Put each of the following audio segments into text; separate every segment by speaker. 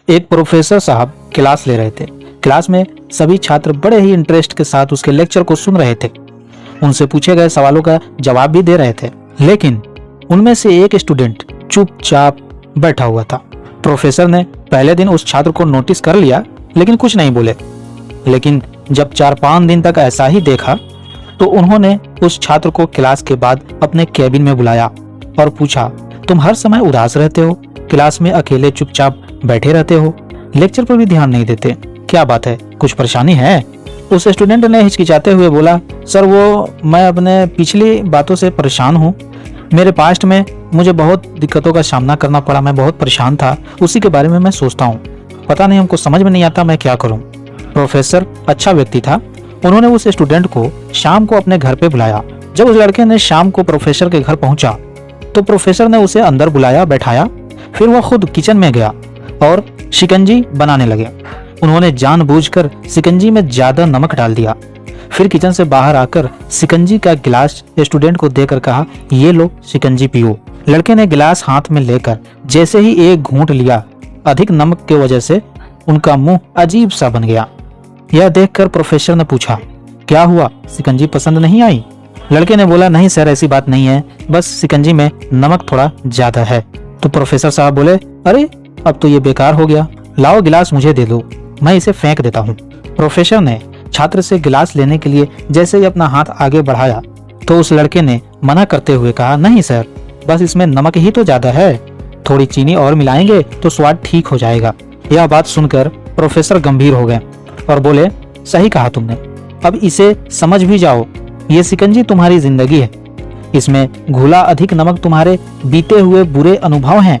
Speaker 1: एक प्रोफेसर साहब क्लास ले रहे थे। क्लास में सभी छात्र बड़े ही इंटरेस्ट के साथ उसके लेक्चर को सुन रहे थे। उनसे पूछे गए सवालों का जवाब भी दे रहे थे, लेकिन उनमें से एक स्टूडेंट चुपचाप बैठा हुआ था। प्रोफेसर ने पहले दिन उस छात्र को नोटिस कर लिया, लेकिन कुछ नहीं बोले। लेकिन जब 4-5 दिन तक ऐसा ही देखा तो उन्होंने उस छात्र को क्लास के बाद अपने केबिन में बुलाया और पूछा, तुम हर समय उदास रहते हो, क्लास में अकेले चुपचाप बैठे रहते हो, लेक्चर पर भी ध्यान नहीं देते, क्या बात है, कुछ परेशानी है? उस स्टूडेंट ने हिचकिचाते हुए बोला, सर मैं अपने पिछली बातों से परेशान हूँ। मेरे पास्ट में मुझे बहुत दिक्कतों का सामना करना पड़ा, मैं बहुत परेशान था, उसी के बारे में मैं सोचता हूँ। पता नहीं, हमको समझ में नहीं आता मैं क्या करूँ। प्रोफेसर अच्छा व्यक्ति था। उन्होंने उस स्टूडेंट को शाम को अपने घर पे बुलाया। जब उस लड़के ने शाम को प्रोफेसर के घर पहुंचा तो प्रोफेसर ने उसे अंदर बुलाया, बैठाया। फिर वह खुद किचन में गया और शिकंजी बनाने लगे। उन्होंने जानबूझकर शिकंजी में ज्यादा नमक डाल दिया। फिर किचन से बाहर आकर शिकंजी का गिलास स्टूडेंट को देकर कहा, ये लो शिकंजी पियो। लड़के ने गिलास हाथ में लेकर जैसे ही एक घूंट लिया, अधिक नमक की वजह से उनका मुंह अजीब सा बन गया। यह देखकर प्रोफेसर ने पूछा, क्या हुआ, शिकंजी पसंद नहीं आई? लड़के ने बोला, नहीं सर, ऐसी बात नहीं है, बस शिकंजी में नमक थोड़ा ज्यादा है। तो प्रोफेसर साहब बोले, अरे अब तो ये बेकार हो गया, लाओ गिलास मुझे दे दो, मैं इसे फेंक देता हूँ। प्रोफेसर ने छात्र से गिलास लेने के लिए जैसे ही अपना हाथ आगे बढ़ाया तो उस लड़के ने मना करते हुए कहा, नहीं सर, बस इसमें नमक ही तो ज्यादा है, थोड़ी चीनी और मिलाएंगे तो स्वाद ठीक हो जाएगा। यह बात सुनकर प्रोफेसर गंभीर हो गए और बोले, सही कहा तुमने, अब इसे समझ भी जाओ, ये शिकंजी तुम्हारी जिंदगी है, इसमें घुला अधिक नमक तुम्हारे बीते हुए बुरे अनुभव हैं।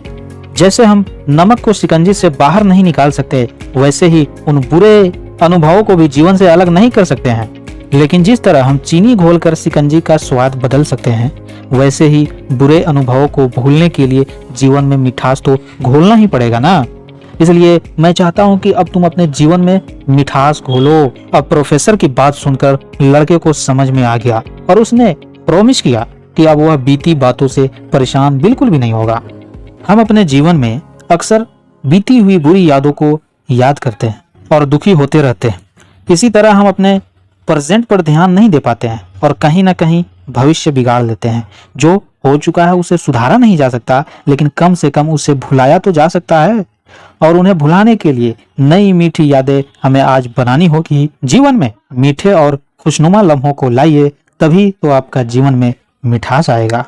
Speaker 1: जैसे हम नमक को शिकंजी से बाहर नहीं निकाल सकते, वैसे ही उन बुरे अनुभवों को भी जीवन से अलग नहीं कर सकते हैं। लेकिन जिस तरह हम चीनी घोलकर शिकंजी का स्वाद बदल सकते हैं, वैसे ही बुरे अनुभवों को भूलने के लिए जीवन में मिठास तो घोलना ही पड़ेगा ना। इसलिए मैं चाहता हूं कि अब तुम अपने जीवन में मिठास घोलो। अब प्रोफेसर की बात सुनकर लड़के को समझ में आ गया और उसने प्रॉमिस किया कि अब वह बीती बातों से परेशान बिल्कुल भी नहीं होगा। हम अपने जीवन में अक्सर बीती हुई बुरी यादों को याद करते हैं और दुखी होते रहते हैं। इसी तरह हम अपने प्रेजेंट पर ध्यान नहीं दे पाते हैं और कहीं ना कहीं भविष्य बिगाड़ लेते हैं। जो हो चुका है उसे सुधारा नहीं जा सकता, लेकिन कम से कम उसे भुलाया तो जा सकता है। और उन्हें भुलाने के लिए नई मीठी यादें हमें आज बनानी होगी। जीवन में मीठे और खुशनुमा लम्हों को लाइए, तभी तो आपका जीवन में मिठास आएगा।